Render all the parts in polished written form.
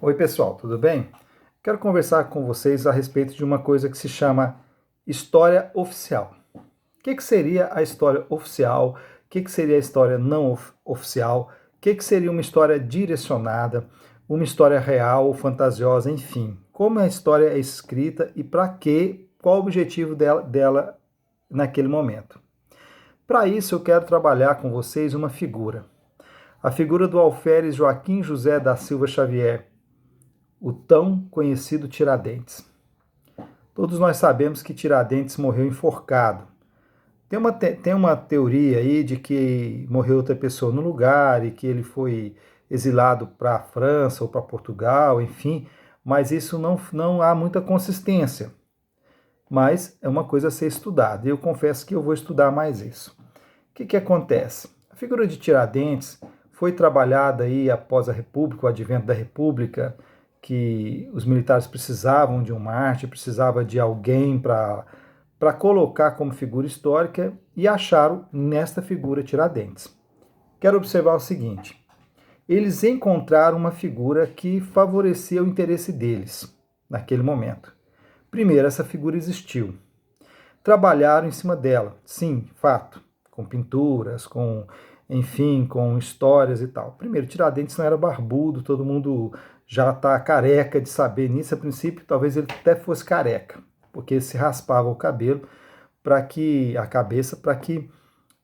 Oi, pessoal, tudo bem? Quero conversar com vocês a respeito de uma coisa que se chama história oficial. O que seria a história oficial? O que seria a história não oficial? O que seria uma história direcionada? Uma história real ou fantasiosa? Enfim, como a história é escrita e para quê? Qual o objetivo dela naquele momento? Para isso, eu quero trabalhar com vocês uma figura. A figura do alferes Joaquim José da Silva Xavier, o tão conhecido Tiradentes. Todos nós sabemos que Tiradentes morreu enforcado. Tem uma teoria aí de que morreu outra pessoa no lugar e que ele foi exilado para a França ou para Portugal, enfim, mas isso não há muita consistência. Mas é uma coisa a ser estudada e eu confesso que eu vou estudar mais isso. O que acontece? A figura de Tiradentes foi trabalhada aí após a República, o advento da República, que os militares precisavam de um mártir, precisava de alguém para colocar como figura histórica e acharam nesta figura Tiradentes. Quero observar o seguinte: eles encontraram uma figura que favorecia o interesse deles naquele momento. Primeiro, essa figura existiu. Trabalharam em cima dela, sim, fato, com pinturas, enfim, com histórias e tal. Primeiro, Tiradentes não era barbudo, todo mundo já está careca de saber nisso. A princípio, talvez ele até fosse careca, porque se raspava o cabelo a cabeça para que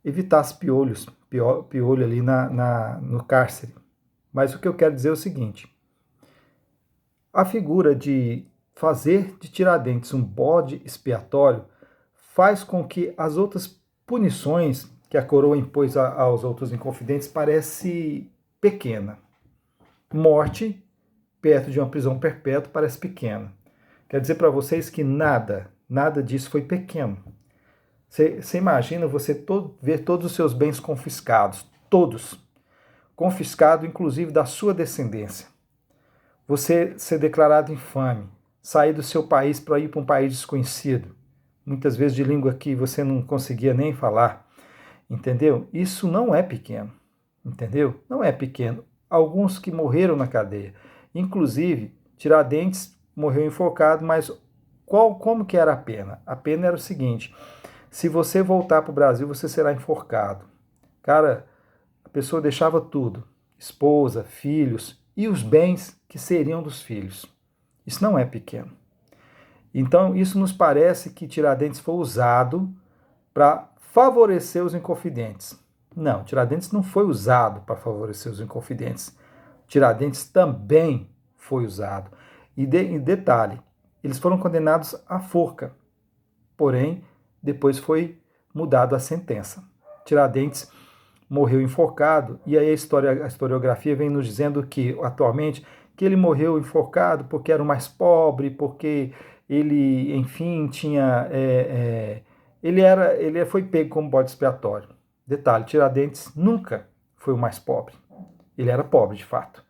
evitasse piolho ali no cárcere. Mas o que eu quero dizer é o seguinte: a figura de fazer de Tiradentes um bode expiatório faz com que as outras punições que a coroa impôs aos outros inconfidentes parece pequena. Morte, perto de uma prisão perpétua, parece pequena. Quer dizer para vocês que nada disso foi pequeno. Você imagina ver todos os seus bens confiscados, todos, confiscado inclusive da sua descendência. Você ser declarado infame, sair do seu país para ir para um país desconhecido, muitas vezes de língua que você não conseguia nem falar, entendeu? Isso não é pequeno, entendeu? Não é pequeno. Alguns que morreram na cadeia, inclusive Tiradentes morreu enforcado, mas como que era a pena? A pena era o seguinte: se você voltar para o Brasil, você será enforcado. Cara, a pessoa deixava tudo, esposa, filhos e os bens que seriam dos filhos. Isso não é pequeno. Então, isso nos parece que Tiradentes foi usado para favorecer os inconfidentes. Não, Tiradentes não foi usado para favorecer os inconfidentes. Tiradentes também foi usado. E detalhe, eles foram condenados à forca. Porém, depois foi mudado a sentença. Tiradentes morreu enforcado, e aí a historiografia vem nos dizendo que, atualmente, que ele morreu enforcado porque era o mais pobre, porque ele, enfim, ele foi pego como bode expiatório. Detalhe, Tiradentes nunca foi o mais pobre. Ele era pobre, de fato.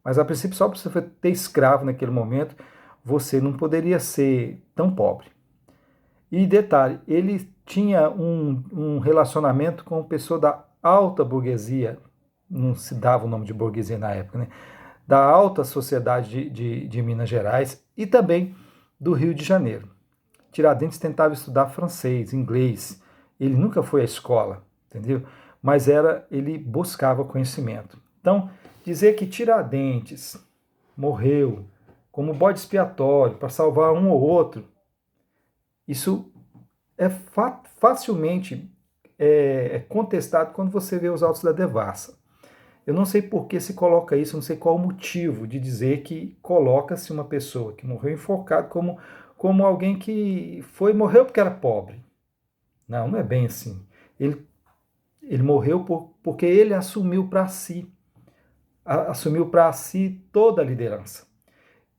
Mas, a princípio, só por você ter escravo naquele momento, você não poderia ser tão pobre. E detalhe, ele tinha um relacionamento com pessoa da alta burguesia, não se dava o nome de burguesia na época, né? Da alta sociedade de Minas Gerais e também do Rio de Janeiro. Tiradentes tentava estudar francês, inglês, ele nunca foi à escola, entendeu? Mas ele buscava conhecimento. Então, dizer que Tiradentes morreu como bode expiatório para salvar um ou outro, isso é facilmente contestado quando você vê os autos da devassa. Eu não sei por que se coloca isso, não sei qual o motivo de dizer que coloca-se uma pessoa que morreu enforcado como alguém que morreu porque era pobre. Não, não é bem assim. Ele morreu porque ele assumiu para si toda a liderança.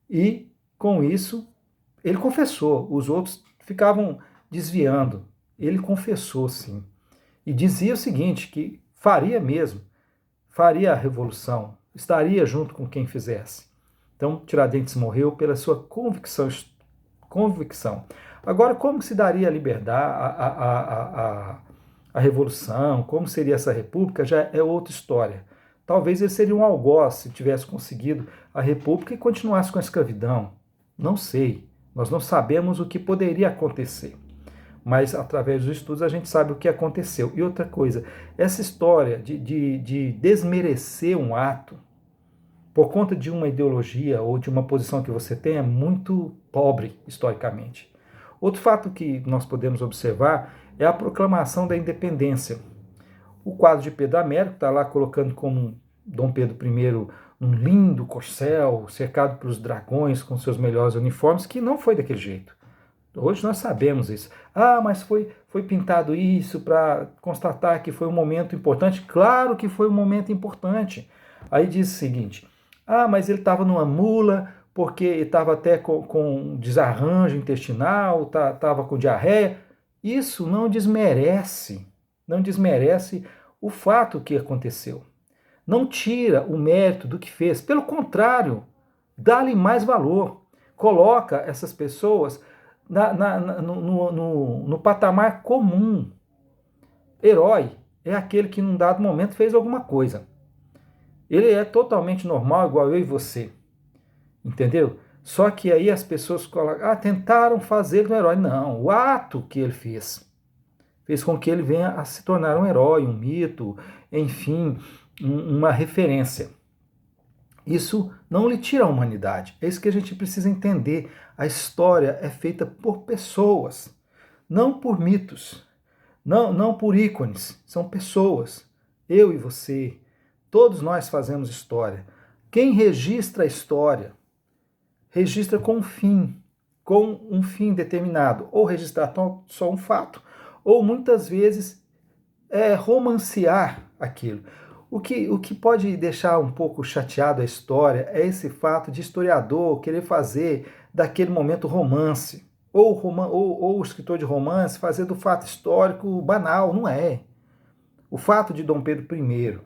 E, com isso, ele confessou. Os outros ficavam desviando. Ele confessou, sim. E dizia o seguinte, que faria mesmo, faria a revolução, estaria junto com quem fizesse. Então, Tiradentes morreu pela sua convicção. Agora, como se daria a liberdade, a revolução, como seria essa república, já é outra história. Talvez ele seria um algoz se tivesse conseguido a república e continuasse com a escravidão. Não sei. Nós não sabemos o que poderia acontecer. Mas através dos estudos a gente sabe o que aconteceu. E outra coisa, essa história de desmerecer um ato por conta de uma ideologia ou de uma posição que você tem é muito pobre historicamente. Outro fato que nós podemos observar é a proclamação da independência. O quadro de Pedro Américo está lá colocando como Dom Pedro I um lindo corcel, cercado pelos dragões com seus melhores uniformes, que não foi daquele jeito. Hoje nós sabemos isso. Ah, mas foi pintado isso para constatar que foi um momento importante. Claro que foi um momento importante. Aí diz o seguinte, ah, mas ele estava numa mula porque estava até com desarranjo intestinal, estava com diarreia. Isso não desmerece o fato que aconteceu. Não tira o mérito do que fez. Pelo contrário, dá-lhe mais valor. Coloca essas pessoas no patamar comum. Herói é aquele que num dado momento fez alguma coisa. Ele é totalmente normal, igual eu e você. Entendeu? Só que aí as pessoas colocam, tentaram fazer do herói. Não, o ato que ele fez com que ele venha a se tornar um herói, um mito, enfim, uma referência. Isso não lhe tira a humanidade. É isso que a gente precisa entender. A história é feita por pessoas, não por mitos, não por ícones. São pessoas. Eu e você, todos nós fazemos história. Quem registra a história, registra com um fim determinado, ou registrar só um fato, ou muitas vezes romancear aquilo. O que pode deixar um pouco chateado a história é esse fato de historiador querer fazer daquele momento romance, ou o escritor de romance fazer do fato histórico banal. Não é. O fato de Dom Pedro I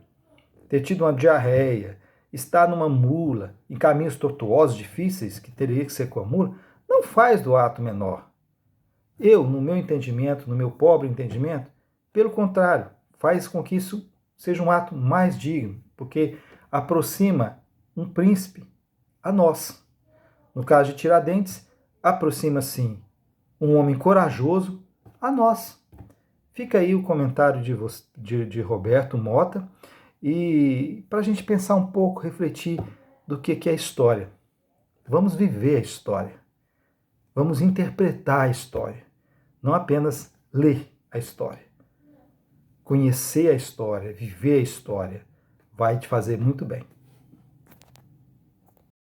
ter tido uma diarreia, estar numa mula, em caminhos tortuosos, difíceis, que teria que ser com a mula, não faz do ato menor. Eu, no meu entendimento, no meu pobre entendimento, pelo contrário, faz com que isso seja um ato mais digno, porque aproxima um príncipe a nós. No caso de Tiradentes, aproxima, sim, um homem corajoso a nós. Fica aí o comentário de Roberto Mota, e para a gente pensar um pouco, refletir do que é história. Vamos viver a história. Vamos interpretar a história. Não apenas ler a história. Conhecer a história, viver a história, vai te fazer muito bem.